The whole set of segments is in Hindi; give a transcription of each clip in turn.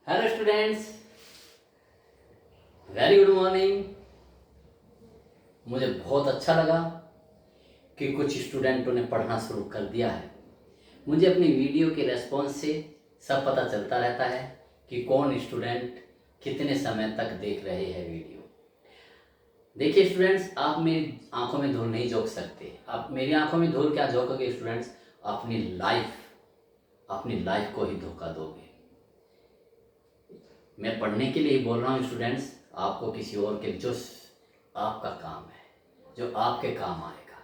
Hello students, very good morning. मुझे बहुत अच्छा लगा कि कुछ स्टूडेंटों ने पढ़ना शुरू कर दिया है। मुझे अपनी वीडियो के रेस्पॉन्स से सब पता चलता रहता है कि कौन स्टूडेंट कितने समय तक देख रहे हैं वीडियो। देखिए स्टूडेंट्स, आप मेरी आंखों में धूल नहीं झोंक सकते। आप मेरी आंखों में धूल क्या झोंकोगे स्टूडेंट्स? अपनी लाइफ को ही धोखा दोगे। मैं पढ़ने के लिए ही बोल रहा हूँ स्टूडेंट्स, आपको किसी और के जो आपका काम है, जो आपके काम आएगा।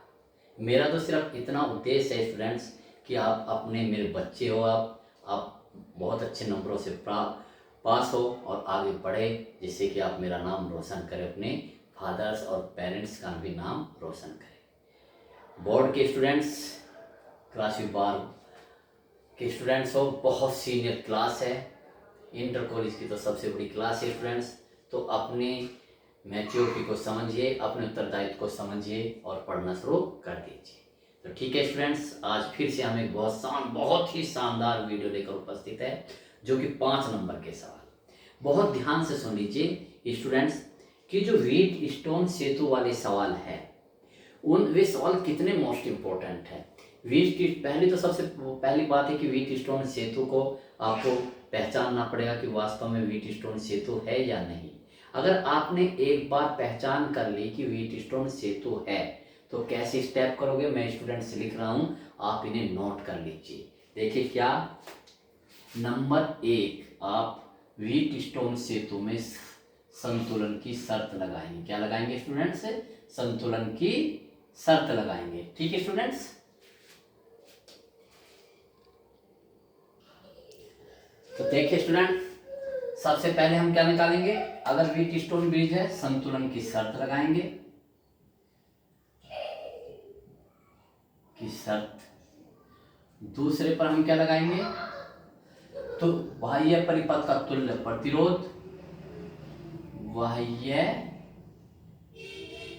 मेरा तो सिर्फ इतना उद्देश्य है स्टूडेंट्स कि आप अपने मेरे बच्चे हो, आप बहुत अच्छे नंबरों से पास हो और आगे बढ़े, जिससे कि आप मेरा नाम रोशन करें, अपने फादर्स और पेरेंट्स का भी नाम रोशन करें। बोर्ड के स्टूडेंट्स, क्लास 12 के स्टूडेंट्स हो, बहुत सीनियर क्लास है, इंटर कॉलेज की तो सबसे बड़ी क्लास है स्टूडेंट्स। तो अपने मैच्योरिटी को समझिए, अपने उत्तरदायित्व को समझिए और पढ़ना शुरू कर दीजिए। तो ठीक है स्टूडेंट्स, आज फिर से हम एक बहुत ही शानदार वीडियो लेकर उपस्थित है, जो कि 5 नंबर के सवाल। बहुत ध्यान से सुन लीजिए स्टूडेंट्स कि जो व्हीट स्टोन सेतु वाले सवाल है, वे सवाल कितने मोस्ट इम्पोर्टेंट है। पहली तो सबसे पहली बात है कि व्हीट स्टोन सेतु को आपको पहचानना पड़ेगा कि वास्तव में व्हीट स्टोन सेतु है या नहीं। अगर आपने एक बार पहचान कर ली कि व्हीट स्टोन सेतु है, तो कैसे स्टेप करोगे, मैं स्टूडेंट से लिख रहा हूँ, आप इन्हें नोट कर लीजिए। देखिए क्या, नंबर 1, आप व्हीट स्टोन सेतु में संतुलन की शर्त लगाएंगे। क्या लगाएंगे स्टूडेंट्स? संतुलन की शर्त लगाएंगे। ठीक है स्टूडेंट्स, तो देखिए स्टूडेंट, सबसे पहले हम क्या निकालेंगे? अगर व्हीट स्टोन ब्रिज है, संतुलन की शर्त लगाएंगे दूसरे पर हम क्या लगाएंगे? तो बाह्य परिपथ का तुल्य प्रतिरोध, बाह्य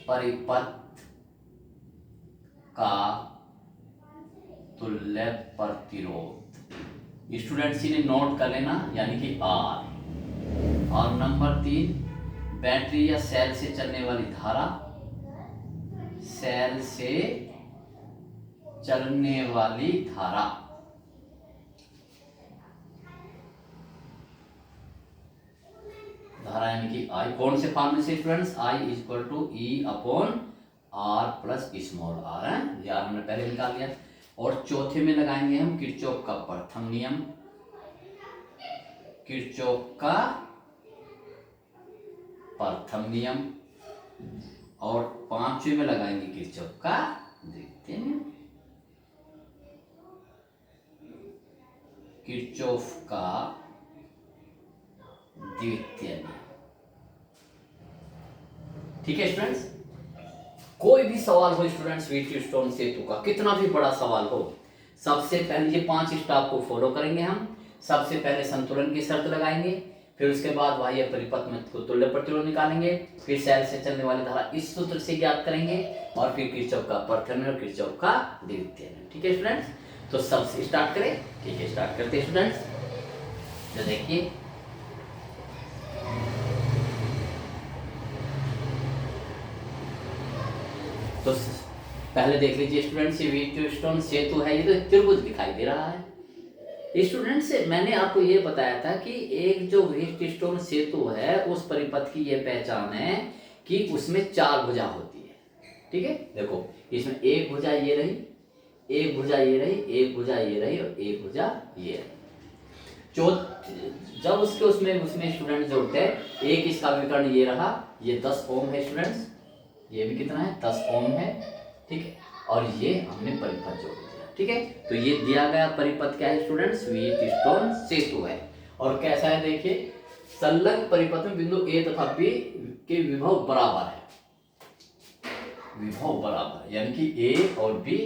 परिपथ का तुल्य प्रतिरोध। स्टूडेंट्स इन्हें नोट कर लेना, यानी कि आर। और नंबर 3, बैटरी या सेल से चलने वाली धारा, सेल से चलने वाली धारा। धारा यानी कि आई, कौन से फॉर्मूले से students? I equal to E upon R plus small R है, यार हमने पहले निकाल लिया। और चौथे में लगाएंगे हम किरचॉफ का प्रथम नियम, किरचॉफ का प्रथम नियम। और 5वें में लगाएंगे किरचॉफ का द्वितीय नियम, किरचॉफ का द्वितीय नियम। ठीक है स्टूडेंट्स, कोई भी सवाल हो स्टूडेंट्स व्हीट स्टोन सेतु का, कितना भी बड़ा सवाल हो, सबसे पहले ये 5 स्टेप को फॉलो करेंगे हम। सबसे पहले संतुलन की शर्त लगाएंगे, फिर उसके बाद बाह्य परिपथ में तुल्य प्रतिरोध निकालेंगे, फिर सेल से चलने वाली धारा इस सूत्र से ज्ञात करेंगे, और फिर किरचॉफ का प्रथम नियम, किरचॉफ का द्वितीय नियम। ठीक है स्टूडेंट्स, तो सबसे स्टार्ट करें। ठीक है, स्टार्ट करते हैं स्टूडेंट्स। तो देखिए, तो पहले देख लीजिए स्टूडेंट्स, ये व्हीट स्टोन सेतु है, ये तो त्रिभुज दिखाई दे रहा है स्टूडेंट्स। मैंने आपको ये बताया था कि एक जो व्हीट स्टोन सेतु है, उस परिपथ की ये पहचान है कि उसमें 4 भुजा होती है। ठीक है, देखो इसमें एक भुजा ये रही, एक भुजा ये रही, एक भुजा ये रही और एक भुजा ये रही। जब उसमें स्टूडेंट जोड़ते हैं, एक इसका विकर्ण ये रहा, ये 10 ओम है स्टूडेंट्स, ये भी कितना है? 10 ओम है। ठीक है, और ये हमने परिपथ जोड़ दिया। ठीक है, तो ये दिया गया परिपथ क्या है स्टूडेंट्स? व्हीट स्टोन सेतु है। और कैसा है देखिए, संलग्न परिपथ में बिंदु ए तथा बी के विभव बराबर है, विभव बराबर, यानी कि ए और बी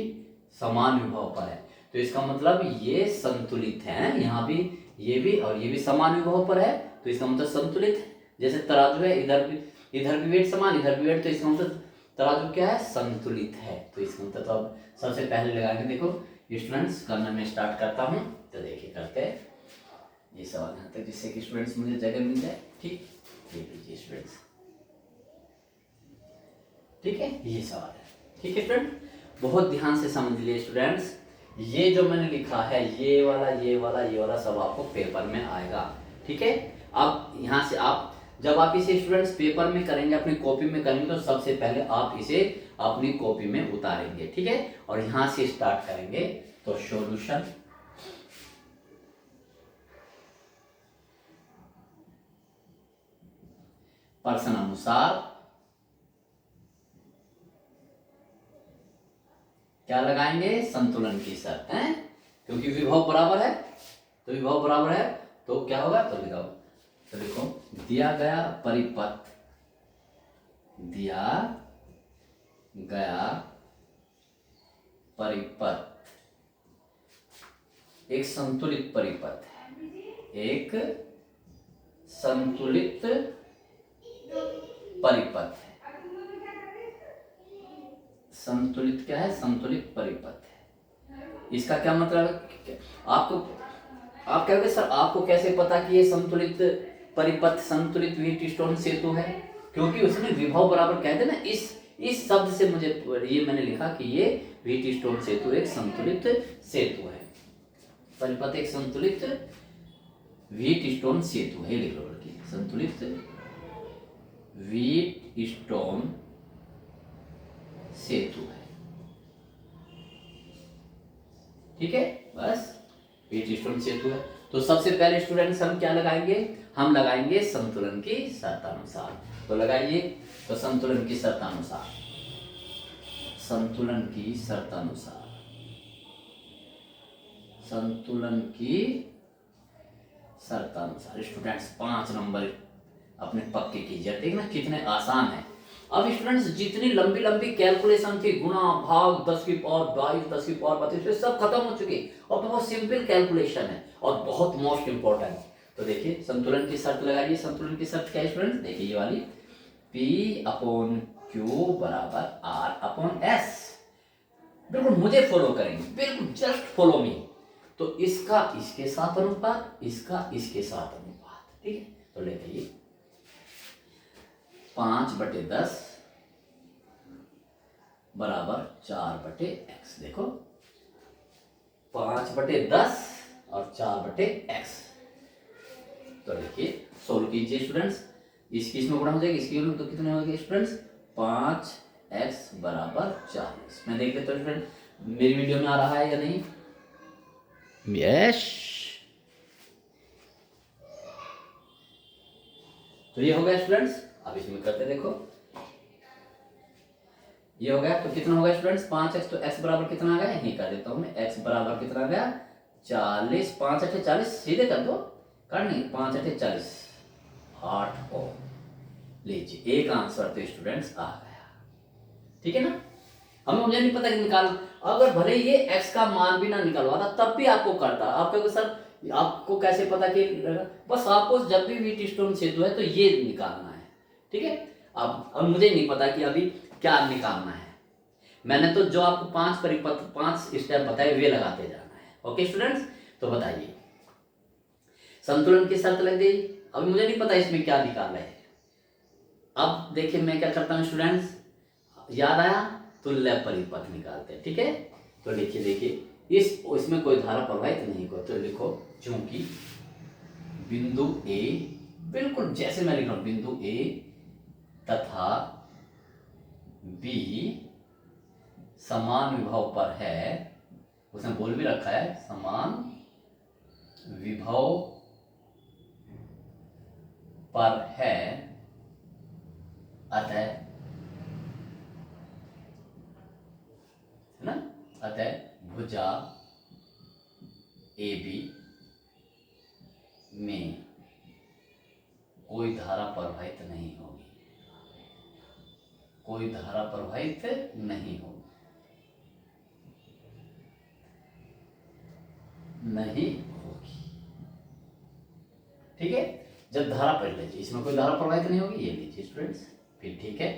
समान विभव पर है। तो इसका मतलब ये संतुलित है, यहाँ भी ये भी और ये भी समान विभव पर है, तो इसका मतलब संतुलित है। जैसे तराजू है, इधर भी वेट समान, इधर भी वेट, तो इसका मतलब तराजू क्या है? संतुलित है। तो इसका मतलब, तो अब सबसे पहले लगाएंगे, देखो स्टूडेंट्स करना मैं स्टार्ट करता हूँ। तो देखिए करते हैं, ये सवाल यहाँ तक, जिससे कि स्टूडेंट्स मुझे जगह मिल जाए। ठीक, ये लीजिए स्टूडेंट्स, ठीक है, ये सवाल है। ठीक है स्टूडेंट, बहुत ध्यान से समझ लिए स्टूडेंट्स। ये जो मैंने लिखा है, ये वाला ये वाला ये वाला सब आपको पेपर में आएगा। ठीक है, अब यहाँ से आप जब आप इसे स्टूडेंट्स पेपर में करेंगे, अपनी कॉपी में करेंगे, तो सबसे पहले आप इसे अपनी कॉपी में उतारेंगे। ठीक है, और यहाँ से स्टार्ट करेंगे। तो सॉल्यूशन, प्रश्न अनुसार क्या लगाएंगे, संतुलन की शर्त है, क्योंकि विभव बराबर है। तो विभव बराबर है तो क्या होगा, तो लिखो, तो लिखो दिया गया परिपथ, दिया गया परिपथ एक संतुलित परिपथ है, एक संतुलित परिपथ है। संतुलित क्या है, संतुलित परिपथ है। इसका क्या मतलब है, आपको आप कहोगे सर आपको कैसे पता कि ये संतुलित परिपथ, संतुलित व्हीटस्टोन सेतु है, क्योंकि उसमें विभव बराबर कहते हैं ना। इस शब्द से मुझे ये मैंने लिखा कि ये व्हीटस्टोन सेतु एक संतुलित सेतु है, परिपथ एक संतुलित व्हीटस्टोन सेतु है। लिख लो लड़की, संतुलित व्हीटस्टोन सेतु है। ठीक है, बस व्हीटस्टोन सेतु है। तो सबसे पहले स्टूडेंट्स हम क्या लगाएंगे, हम लगाएंगे संतुलन की शर्तानुसार। तो लगाइए, तो संतुलन की शर्तानुसार, संतुलन की शर्तानुसार, संतुलन की शर्तानुसार स्टूडेंट्स 5 नंबर अपने पक्के कीजिए। देखना कितने आसान है। अब स्टूडेंट्स जितनी लंबी लंबी कैलकुलेशन थी, गुणा भाग 10 की पावर 22, 10 की पावर 32, सब खत्म हो चुकी। और बहुत सिंपल कैलकुलेशन है और बहुत मोस्ट इंपॉर्टेंट। तो देखिए संतुलन की शर्त लगाइए। संतुलन की शर्त क्या है स्टूडेंट, देखिए ये वाली, P अपॉन क्यू बराबर R अपॉन S। बिल्कुल मुझे फॉलो करेंगे, बिल्कुल जस्ट फॉलो मी। तो इसका इसके साथ अनुपात, इसका इसके साथ अनुपात। ठीक है, तो लेते 5/10 बराबर 4/x। देखो 5/10 और 4/x। तो देखिए सोल्व कीजिए स्टूडेंट्स। इसकी इसमें गुणा हो जाएगी, इसकी तो कितने हो गए स्टूडेंट्स, 5x बराबर 40। मैं देख लेता हूँ स्टूडेंट मेरी वीडियो में आ रहा है या नहीं। यस, तो ये हो गया स्टूडेंट्स। अब इसमें करते देखो, ये हो गया तो कितना हो गया स्टूडेंट्स, 5x। तो x बराबर कितना आ गया, यही कर देता हूं मैं, x बराबर कितना आ गया 40। 5 8 40, सीधे कर दो, कर नहीं, 5 8 40, 8 ओम। लीजिए एक आंसर तो स्टूडेंट्स आ गया। ठीक है ना। हमें मुझे नहीं पता कि निकाल, अगर भले ये x का मान भी ना निकलवाता तब भी आपको करता। आप कहोगे सर आपको कैसे पता कि, बस आपको जब भी व्हीटस्टोन सेतु है तो ये निकालना है। ठीक है, अब मुझे नहीं पता कि अभी क्या निकालना है। मैंने तो जो आपको 5 परिपथ 5 स्टेप बताए वे लगाते जाना है। ओके स्टूडेंट्स, तो बताइए संतुलन की शर्त लग गई। अभी मुझे नहीं पता इसमें क्या निकालना है। अब देखिए मैं क्या करता हूँ स्टूडेंट्स, याद आया, तुल्य परिपथ निकालते हैं। ठीक है, तो लिखिए, देखिए इसमें कोई धारा प्रवाहित नहीं हो, तो लिखो चूंकि बिंदु ए, बिल्कुल जैसे मैं लिख रहा हूं, बिंदु ए तथा बी समान विभव पर है, उसने बोल भी रखा है समान विभव पर है, अतः ना, अतः भुजा ए बी में कोई धारा प्रवाहित नहीं होगी, कोई धारा प्रवाहित नहीं होगी, नहीं होगी। ठीक है, जब धारा पढ़ लीजिए, इसमें कोई धारा प्रवाहित नहीं होगी, ये लीजिए स्टूडेंट्स। फिर ठीक है,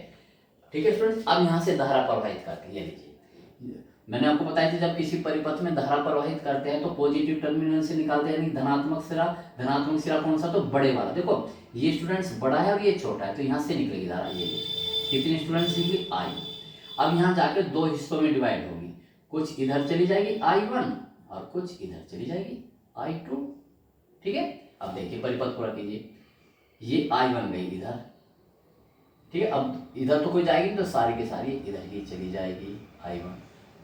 ठीक है स्टूडेंट्स, अब यहां से धारा प्रवाहित करके ये लीजिए, मैंने आपको बताया था जब किसी परिपथ में धारा प्रवाहित करते हैं तो पॉजिटिव टर्मिनल से निकालते हैं, यानी धनात्मक सिरा। धनात्मक सिरा कौन सा? तो बड़े वाला। देखो ये स्टूडेंट्स बड़ा है और ये छोटा है, तो यहाँ से निकलेगी धारा। ये कितनी स्टूडेंट्स निकली? आई। अब यहाँ जाकर दो हिस्सों में डिवाइड होगी, कुछ इधर चली जाएगी I1 और कुछ इधर चली जाएगी I2। ठीक है, अब देखिए परिपथ पूरा कीजिए। ये I1 गई इधर, ठीक है। अब इधर तो कोई जाएगी तो सारी की सारी इधर ही चली जाएगी I1।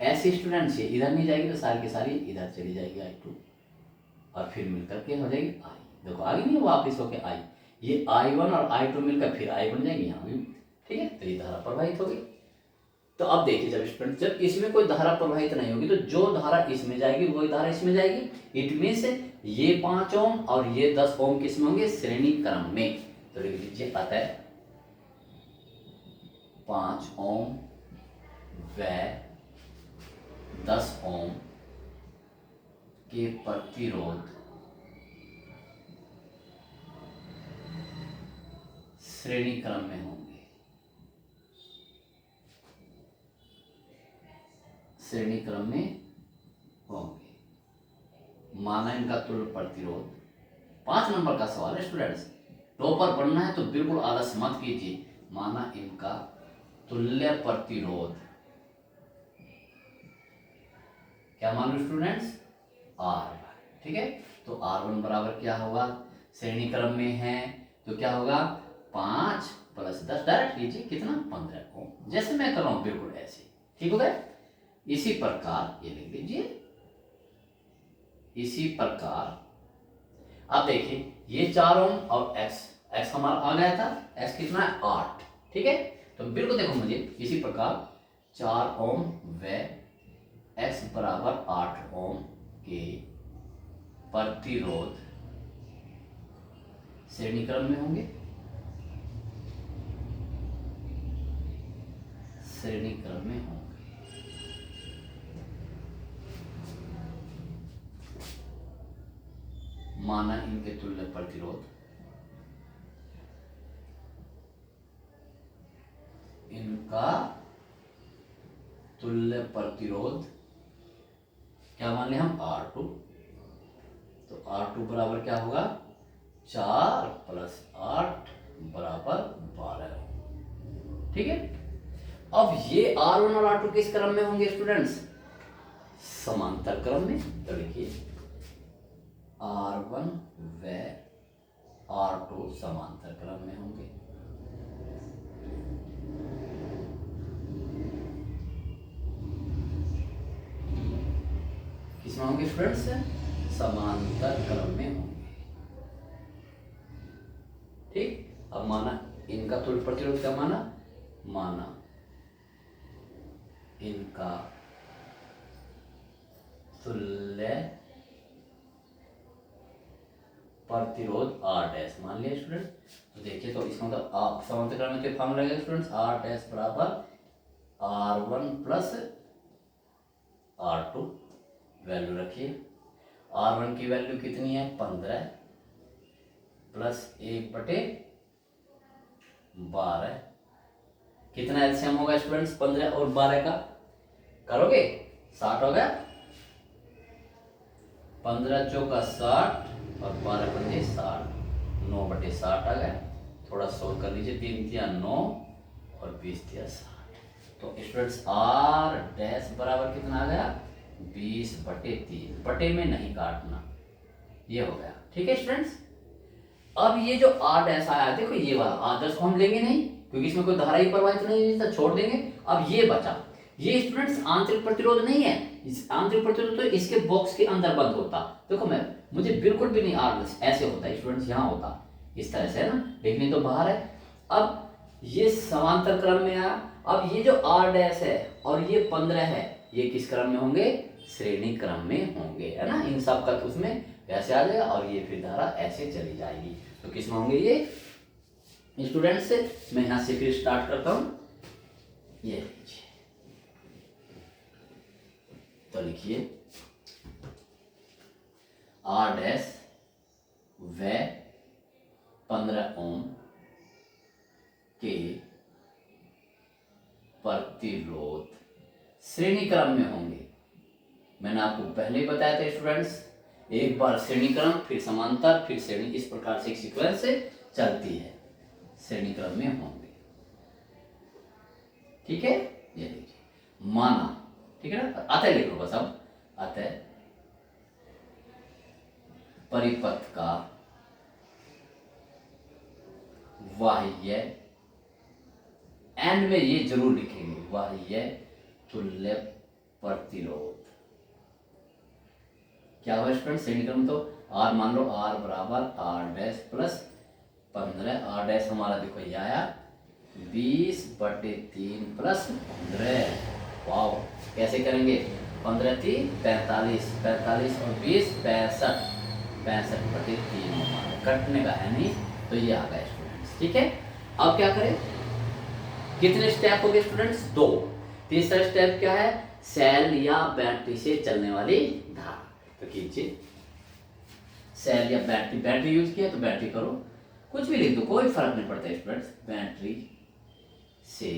ऐसे स्टूडेंट्स ये इधर नहीं जाएगी तो सारी की सारी इधर चली जाएगी I2 और फिर मिलकर के हो जाएगी I। देखो आगे नहीं वापिस होके I, ये I1 और I2 मिलकर फिर I बन जाएगी यहाँ भी। ठीक है, तो ये धारा प्रवाहित होगी। तो अब देखिए जब स्टूडेंट जब इसमें कोई धारा प्रवाहित नहीं होगी तो जो धारा इसमें जाएगी वही धारा इसमें जाएगी। इट मीन्स ये 5 ओम और ये 10 ओम किसमें होंगे? श्रेणी क्रम में। तो लिख लीजिए अतः 5 ओम व 10 ओम के प्रतिरोध श्रेणी क्रम में होंगे। श्रेणी क्रम में होंगे। माना इनका तुल्य प्रतिरोध। 5 नंबर का सवाल है स्टूडेंट्स, टॉपर बनना है तो बिल्कुल आलस मत कीजिए। माना इनका तुल्य प्रतिरोध, क्या मान लो स्टूडेंट्स? R1। ठीक है, तो R1 बराबर क्या होगा? श्रेणी क्रम में है तो क्या होगा? 5 + 10, डायरेक्ट लीजिए कितना? 15 ओम। जैसे मैं कर रहा हूं बिल्कुल ऐसे। ठीक हो गया? इसी प्रकार ये लिख लीजिए। इसी प्रकार अब देखिए ये 4 ओम और x हमारा आ गया था। x कितना है? 8। ठीक है, तो बिल्कुल देखो मुझे इसी प्रकार 4 ओम व x बराबर 8 ओम के प्रतिरोध श्रेणी क्रम में होंगे। श्रेणी क्रम में होंगे। माना इनके तुल्य प्रतिरोध, इनका तुल्य प्रतिरोध क्या मान लिया हम? R2। तो R2 बराबर क्या होगा? 4 + 8 बराबर 12। ठीक है, अब ये R1 और R2 किस क्रम में होंगे स्टूडेंट्स? समांतर क्रम में। तो लिखिए R1 व R2 समांतर क्रम में होंगे। किसमें होंगे स्टूडेंट्स? समांतर क्रम में होंगे। ठीक, अब माना इनका तुल्य प्रतिरोध क्या माना? माना इनका तुल्य प्रतिरोध R डैश मान लिया स्टूडेंट। तो देखिए तो इसका मतलब आप समांतर क्रम में क्या फॉर्मूला लगेगा स्टूडेंट्स? R डैश बराबर R1 + R2। वैल्यू रखिए। R1 की वैल्यू कितनी है? 15 + 1/12। कितना एलसीएम होगा स्टूडेंट्स 15 और 12 का? करोगे? 60 हो गया। 15 चौका 60 और 12 पंजे 60, 9/60 आ गया। थोड़ा सोल्व कर लीजिए। 3 तिया 9 और 20 तिया 60। तो स्टूडेंट्स R डैश बराबर कितना आ गया? 20/3। बटे में नहीं काटना, ये हो गया। ठीक है स्टूडेंट्स, अब ये जो R डैश आया देखो ये वाला आदर्श को हम लेंगे नहीं क्योंकि इसमें कोई धारा ही प्रवाहित नहीं है, छोड़ देंगे। अब ये बचा, ये स्टूडेंट्स आंतरिक प्रतिरोध नहीं है। इस आंतरिक प्रतिरोध तो इसके बॉक्स के अंदर बंद होता। देखो मैं मुझे बिल्कुल भी नहीं R ऐसे होता है स्टूडेंट्स, यहाँ होता इस तरह से है ना, लेकिन तो बाहर है। अब ये समांतर क्रम में आया। अब ये जो R डैश है और ये 15 है, ये किस क्रम में होंगे? श्रेणी क्रम में होंगे, है ना। इन सब का तो उसमें ऐसे आ जाएगा और ये फिर धारा ऐसे चली जाएगी। तो किस में होंगे ये स्टूडेंट्स? मैं यहां से फिर स्टार्ट करता हूं। ये लीजिए, तो लिखिए R डैश व 15 ओम के प्रतिरोध श्रेणी क्रम में होंगे। मैंने आपको पहले ही बताया था स्टूडेंट्स, एक बार श्रेणी क्रम, फिर समांतर, फिर श्रेणी, इस प्रकार से एक सीक्वेंस से चलती है, श्रेणी क्रम में होंगे। ठीक है, ये देखिए माना, ठीक है ना, अतः लिखो बस अब, अतः परिपथ का बाह्य, एंड में ये जरूर लिखेंगे, बाह्य तुल्य प्रतिरोध क्या हुआ स्टूडेंट, श्रेणी क्रम तो आर मान लो, आर बराबर R dash plus 15, R dash हमारा देखो ये आया 20/3 प्लस 15। वाओ, कैसे करेंगे, 15 3 45, 45 और 20 65, 65/3 हमारा कटने का है नहीं, तो ये आ गया स्टूडेंट्स। ठीक है, अब क्या करें, कितने स्टेप हो गए स्टूडेंट्स, 2। तीसरा स्टेप क्या है, सेल या बैटरी से चलने वाली धारा, तो कीजिए सेल या बैटरी, बैटरी यूज किया तो बैटरी करो, कुछ भी लिख दो, कोई फर्क नहीं पड़ता स्टूडेंट्स, बैटरी से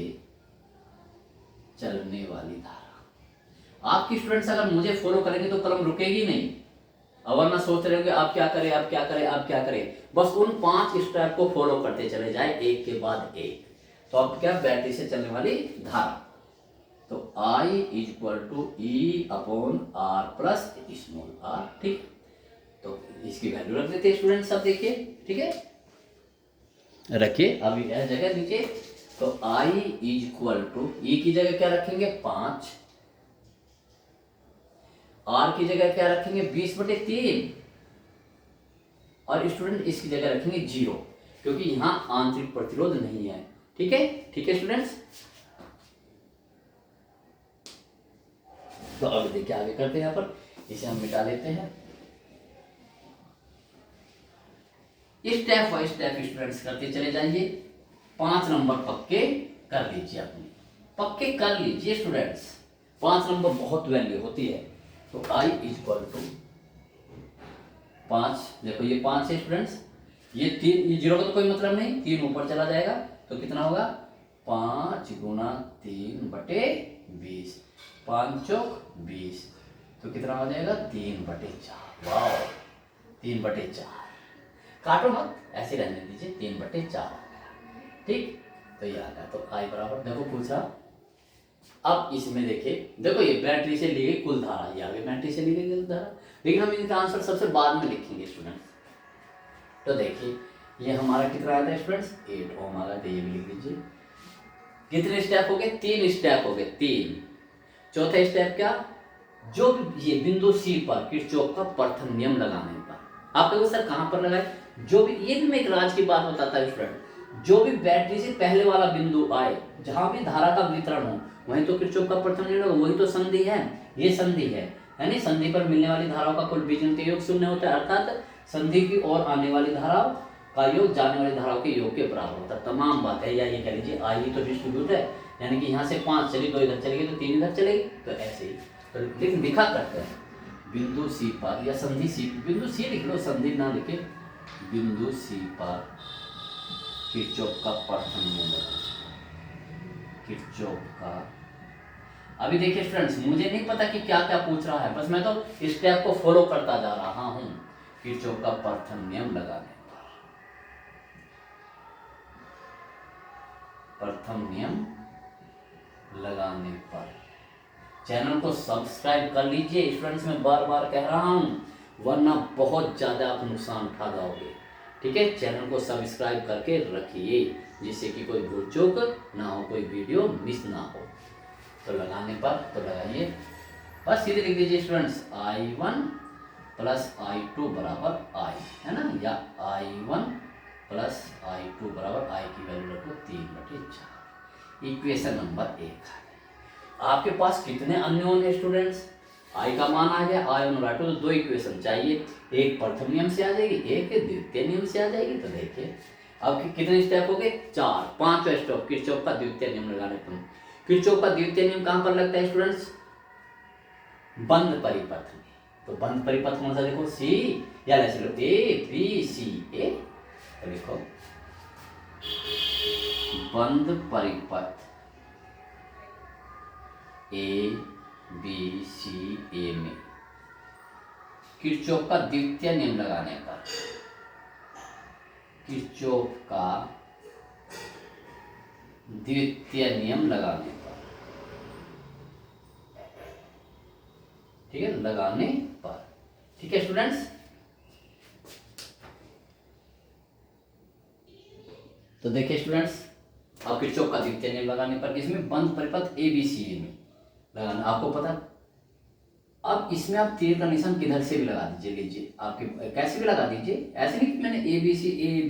चलने वाली धारा। आपकी स्टूडेंट्स अगर मुझे फॉलो करेंगे तो कलम रुकेगी नहीं, अगर ना सोच रहे होंगे आप क्या करें, आप क्या करें, आप क्या करें, बस उन 5 स्टेप को फॉलो करते चले जाए एक के बाद एक। तो अब क्या, बैटरी से चलने वाली धारा, तो I = E/R plus small r। ठीक, तो इसकी वैल्यू रख देते हैं स्टूडेंट, सब देखिए, ठीक है, रखिए अभी यह जगह नीचे, तो I = E की जगह क्या रखेंगे 5, R की जगह क्या रखेंगे 20/3, और स्टूडेंट इसकी जगह रखेंगे 0, क्योंकि यहां आंतरिक प्रतिरोध नहीं है। ठीक है, ठीक है स्टूडेंट्स, तो अब देखिए आगे करते हैं, यहाँ पर इसे हम मिटा लेते हैं, स्टेप बाय स्टेप स्टूडेंट्स करते चले जाइए, 5 नंबर पक्के कर लीजिए, अपने पक्के कर लीजिए स्टूडेंट्स, 5 नंबर बहुत वैल्यू होती है। तो I = 5, देखो ये 5 है स्टूडेंट्स, ये 3, ये 0 का तो कोई मतलब नहीं, 3 ऊपर चला जाएगा, तो कितना होगा 5 × 3/20, 5 चौक 20, तो कितना हो जाएगा 3/4। वाह, 3/4, काटो मत, ऐसे रहने दीजिए, 3/4। ठीक, तो ये आ गया, तो I बराबर देखो पूछा, अब इसमें देखिए, देखो ये बैटरी से ली गई कुल धारा, ये आगे बैटरी से ली गई कुल धारा, लेकिन हम इनका आंसर सबसे बाद में लिखेंगे स्टूडेंट्स। तो देखिए ये हमारा कितना आया था स्टूडेंट्स, 8 ओम आ गया, तो ये भी लिख लीजिए। कितने स्टेप हो गए, 3 स्टेप हो गए, 3। चौथा स्टेप क्या, जो भी ये बिंदु सी पर किरचॉफ का प्रथम नियम लगाने पर, आप कहोगे सर कहां पर लगाए, जो भी, ये भी मैं एक राज की बात बताता हूं स्टूडेंट, जो भी बैटरी से पहले वाला बिंदु आए, जहां भी धारा का वितरण हो, वहीं तो किरचॉफ का प्रथम नियम, वही तो संधि है, ये संधि है नहीं, संधि पर मिलने वाली धाराओं का कुल बीजगणितीय योग 0 होता है, अर्थात संधि की ओर आने वाली धाराओं का योग जाने वाली धाराओं के योग के बराबर होता है, तमाम बात है, या ये कह लीजिए आई तो डिस्ट्रीब्यूट है, यानी कि यहाँ से 5 चली, 2 इधर चलेगी तो 3 इधर चलेगी, तो ऐसे ही, तो लेकिन लिखा करते हैं बिंदु सी पर, या संधि सी, बिंदु सी लिख लो, संधि ना लिखे, बिंदु सी पर किरचॉफ का प्रथम नियम, किरचॉफ का, अभी देखिए स्टूडेंट्स मुझे नहीं पता कि क्या क्या पूछ रहा है, बस मैं तो स्टेप को फॉलो करता जा रहा हूं, किरचॉफ का प्रथम नियम लगाने पर, प्रथम नियम लगाने पर, चैनल को सब्सक्राइब कर लीजिए स्टूडेंट्स, मैं बार बार कह रहा हूं, वरना बहुत ज्यादा आप नुकसान उठा जाओगे। ठीक है, चैनल को सब्सक्राइब करके रखिए, जिससे कि कोई भूल चूक ना हो, कोई वीडियो मिस ना हो। तो लगाने पर तो लगाइए, बस सीधे लिख दीजिए स्टूडेंट्स, I1 + I2 = I, है ना, या I1 + I2 = I की वैल्यू रखो 3/4। Equation number 1। आपके पास कितने अननोन है स्टूडेंट्स, I का मान आ गया, I1 और I2, तो 2 इक्वेशन चाहिए, एक प्रथम नियम से आ जाएगी, एक द्वितीय नियम से आ जाएगी। तो देखिए अब कितने स्टेप हो गए, 4, 5वां स्टेप किरचॉफ का द्वितीय नियम लगाने पर। किरचॉफ का द्वितीय नियम कहां पर लगता है स्टूडेंट्स, बंद परिपथ में। तो बंद परिपथ कौन सा, देखो सी, या ऐसे लो ए बी सी ए, तो देखो बंद परिपथ ए बी सी ए में किरचॉफ का द्वितीय नियम लगाने पर, किरचॉफ का द्वितीय नियम लगाने पर, ठीक है, लगाने पर, ठीक है स्टूडेंट्स। तो देखिए स्टूडेंट्स, आप किरचॉफ का द्वितीय नियम लगाने पर किसमें, बंद परिपथ एबीसी में लगाना, आपको पता। अब इसमें आप तीर का निशान किधर से भी लगा दीजिए, लीजिए आपके कैसे भी लगा दीजिए, ऐसे नहीं कि मैंने A B C A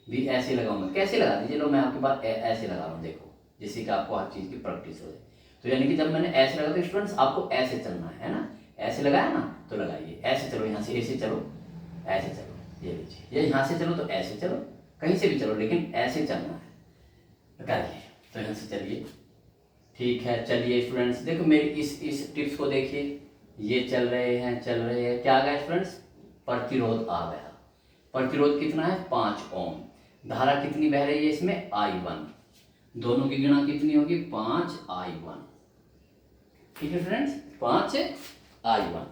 B ऐसे लगाऊंगा, कैसे लगा दीजिए। लो मैं आपके पास ऐसे लगा रहा हूँ, देखो, जिससे कि आपको हर चीज़ की प्रैक्टिस हो जाए। तो यानी कि जब मैंने ऐसे लगा तो स्टूडेंट्स आपको ऐसे चलना है ना, ऐसे लगाया ना, तो लगाइए ऐसे चलो, यहाँ से ऐसे चलो, ऐसे चलो, ये लीजिए, ये यहाँ से चलो तो ऐसे चलो, कहीं से भी चलो लेकिन ऐसे चलना है, करिए। तो यहाँ से चलिए, ठीक है। चलिए स्टूडेंट्स देखो मेरी इस टिप्स को देखिए, ये चल रहे हैं क्या आ गया स्टूडेंट्स, प्रतिरोध आ गया। प्रतिरोध कितना है, 5 ओम। धारा कितनी बह रही है इसमें, I1। दोनों की गुणा कितनी होगी, 5I1, ठीक है स्टूडेंट्स, 5I1।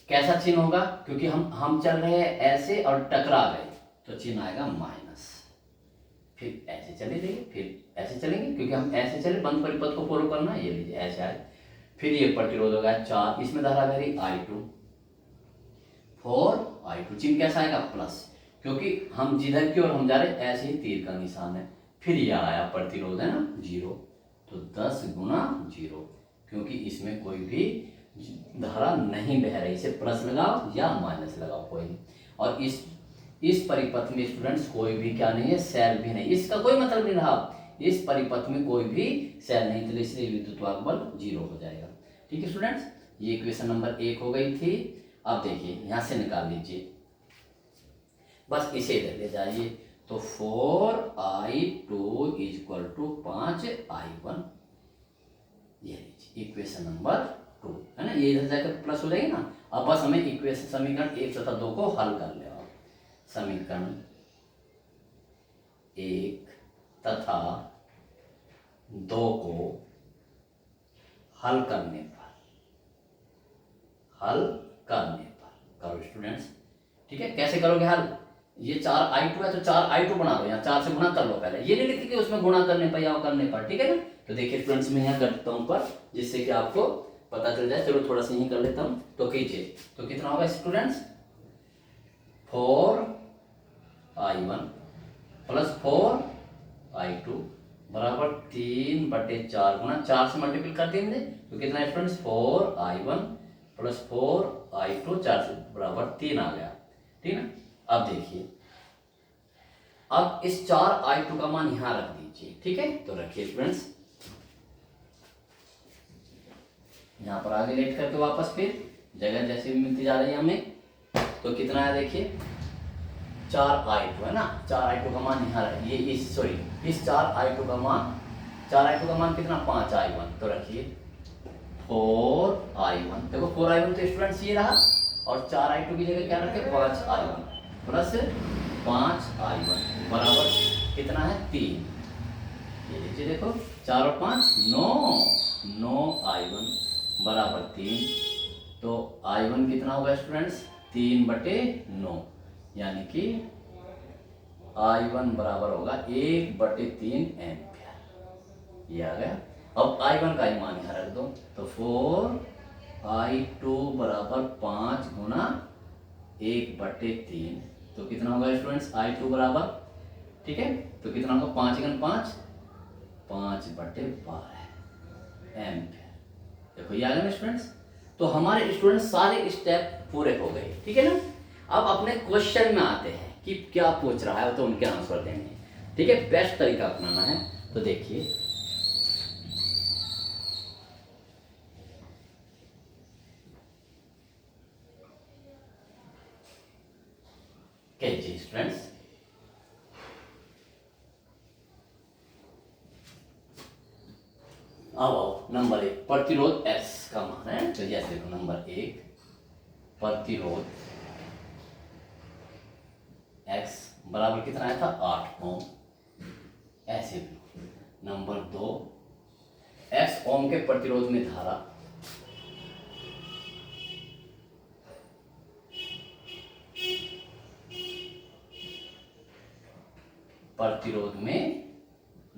कैसा चिन्ह होगा, क्योंकि हम चल रहे हैं ऐसे और टकरा गए तो चिन्ह आएगा माइनस। फिर ऐसे चले जाइए, फिर ऐसे चलेंगे क्योंकि हम ऐसे चले, बंद परिपथ को फॉलो करना है, ये लीजिए ऐसे आए। फिर ये प्रतिरोध होगा 4, इसमें धारा बह रही I2, 4I2, चिन्ह कैसा आएगा, प्लस, क्योंकि हम जिधर की ओर हम जा रहे ऐसे ही तीर का निशान है। फिर यह आया प्रतिरोध है ना 0, तो 10 गुना 0, क्योंकि इसमें कोई भी धारा नहीं बह रही, इसे प्लस लगाओ या माइनस लगाओ कोई नहीं। और इस परिपथ में स्टूडेंट्स कोई भी क्या नहीं है, सेल भी नहीं, इसका कोई मतलब नहीं रहा, इस परिपथ में कोई भी सेल नहीं, तो इसलिए विद्युत बल 0 हो जाएगा, ठीक है स्टूडेंट्स। ये इक्वेशन नंबर 1 हो गई थी। अब देखिए यहाँ से निकाल लीजिए, बस इसे इधर ले जाइए, तो 4I2 इक्वल टू 5I1, ये लीजिए इक्वेशन नंबर 2 है ना, ये इधर जाकर प्लस हो जाएगी ना। अब बस हमें इक्वेशन समीकरण 1 तथा 2 को हल कर ले, समीकरण 1 तथा 2 को हल करने पर करो स्टूडेंट्स, ठीक है। कैसे करोगे हल, ये 4I2 है तो 4I2 बना लो, यहाँ 4 से गुणा कर लो पहले, ये नहीं लिखती कि उसमें गुणा करने पर या करने पर, ठीक है ना। तो देखिए स्टूडेंट्स मैं यहाँ करता हूँ पर, जिससे कि आपको पता चल जाए। चलो थोड़ा सा यहीं कर लेता हूँ, तो कीजिए, तो कितना होगा स्टूडेंट्स, 4I1 प्लस 4I2 बराबर 3/4 गुना 4 से मल्टीपल कर दिए मैंने, तो कितना है स्टूडेंट्स, 4I1 प्लस 4I2, 4 से बराबर 3 आ गया, ठीक है। अब देखिए, अब इस 4I2 का मान यहां रख दीजिए, ठीक है। तो रखिए स्टूडेंट्स, यहां पर आगे लेट करके वापस फिर जगह जैसे भी मिलती जा रही है हमें, तो कितना है देखिए, 4I2 है ना, 4I2 का मान यहाँ ये इस 4I2 का मान कितना, 5I1, तो रखिए 4I1, देखो 4I1 तो स्टूडेंट्स ये रहा, और 4I2 की जगह क्या रखे, 5I1 प्लस 5I1 बराबर कितना है, 3। ये लीजिए देखो, 4 और 5 9I1 बराबर 3, तो I1 कितना होगा स्टूडेंट्स, 3/9, यानी कि I1 बराबर होगा 1/3 एम्पियर, ये आ गया। अब I1 का ही मान यहाँ रख दो, तो 4I2 बराबर 5 गुना 1/3, तो कितना होगा स्टूडेंट्स, I2 बराबर, ठीक है, तो कितना होगा, 5 गुना 5, 5/12 एम्पियर। देखो ये आ गया ना स्टूडेंट्स। तो हमारे स्टूडेंट्स सारे स्टेप पूरे हो गए, ठीक है ना। अब अपने क्वेश्चन में आते हैं कि क्या पूछ रहा है, तो उनके आंसर देंगे, ठीक है। बेस्ट तरीका अपनाना है, तो देखिए जी स्टूडेंट्स, अब नंबर 1 प्रतिरोध X का मान है, तो जैसे नंबर 1 प्रतिरोध X बराबर कितना आया था, 8 ओम, ऐसे भी। नंबर 2 X ओम के प्रतिरोध में धारा प्रतिरोध में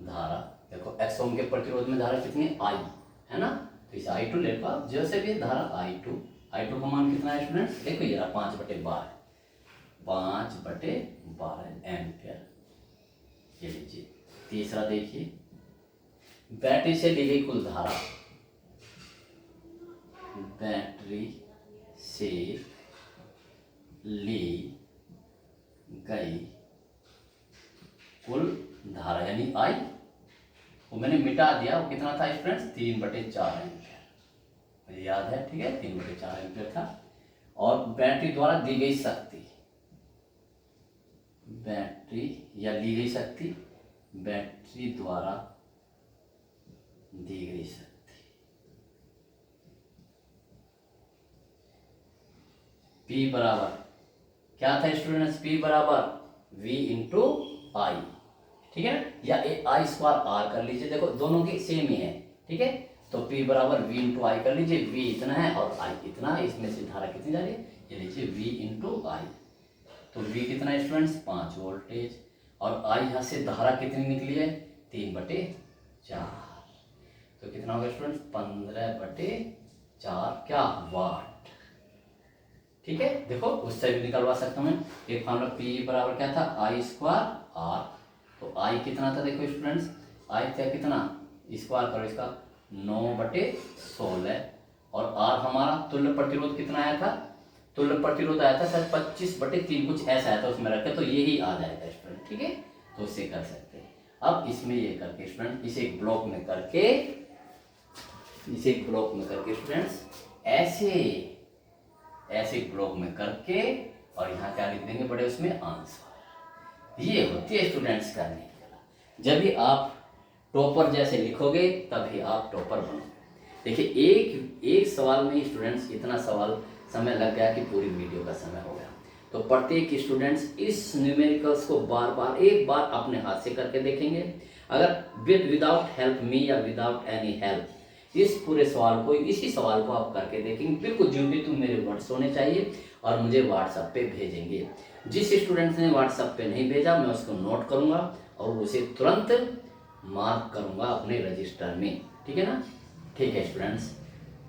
धारा, देखो x ओम के प्रतिरोध में धारा कितनी I है ना, तो इसे I2 ले लो आप, जैसे भी धारा I2 का मान कितना है स्टूडेंट्स, देखो ये रहा 5/12 एम्पियर। ये लीजिए। तीसरा देखिए, बैटरी से ली गई कुल धारा, बैटरी से ली गई कुल धारा यानी I, वो मैंने मिटा दिया, वो कितना था स्टूडेंट्स, 3/4 एम्पियर, मुझे याद है, ठीक है, 3/4 एम्पियर था। और बैटरी द्वारा दी गई शक्ति, बैटरी या ली गई शक्ति, बैटरी द्वारा दी गई शक्ति P बराबर क्या था स्टूडेंट्स, P बराबर V इंटू आई, ठीक है, या I स्क्वायर R कर लीजिए, देखो दोनों की सेम ही है, ठीक है, तो P बराबर V इंटू आई कर लीजिए, V इतना है और I इतना है, इसमें से धारा कितनी जा रही है, ये लीजिए V इंटू आई, तो V कितना है स्टूडेंट्स 5 वोल्टेज, और I यहाँ से धारा कितनी निकली है 3/4, तो कितना होगा स्टूडेंट्स 15/4 क्या वाट, ठीक है। देखो उससे भी निकलवा सकता हूँ मैं, एक फॉर्मूला P बराबर क्या था I स्क्वायर R, तो I कितना था देखो स्टूडेंट्स, I था कितना, स्क्वायर करो इसका 9/16, और R हमारा तुल्य प्रतिरोध कितना आया था, तुल्य प्रतिरोध आया था सर 25/3 कुछ ऐसा आया था उसमें रखे, तो यही आ जाएगा स्टूडेंट, ठीक है, तो उससे कर सकते हैं। अब इसमें ये करके स्टूडेंट इसे एक ब्लॉक में करके, इसे एक ब्लॉक में करके स्टूडेंट्स ऐसे ब्लॉक में करके, और यहाँ क्या लिख देंगे बड़े उसमें आंसर, ये होती है स्टूडेंट्स करने की कला। जब भी आप टॉपर जैसे लिखोगे तभी आप टॉपर बनोगे। देखिए एक सवाल में स्टूडेंट्स इतना सवाल समय लग गया कि पूरी वीडियो का समय हो गया, तो प्रत्येक स्टूडेंट्स इस न्यूमेरिकल्स को एक बार अपने हाथ से करके देखेंगे, अगर विदाउट हेल्प मी या विदाउट एनी हेल्प इस पूरे सवाल को, इसी सवाल को आप करके देखेंगे, बिल्कुल जो भी तुम मेरे वर्ड्स होने चाहिए और मुझे व्हाट्सएप पे भेजेंगे। जिस स्टूडेंट ने व्हाट्सएप पे नहीं भेजा मैं उसको नोट करूंगा और उसे तुरंत मार्क करूंगा अपने रजिस्टर में, ठीक है ना, ठीक है स्टूडेंट्स,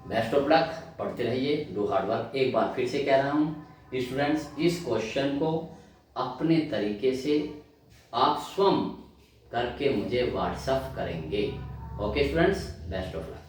बेस्ट ऑफ लक, पढ़ते रहिए, डू हार्ड वर्क। एक बार फिर से कह रहा हूँ स्टूडेंट्स, इस क्वेश्चन को अपने तरीके से आप स्वयं करके मुझे व्हाट्सएप करेंगे। Okay students, best of luck.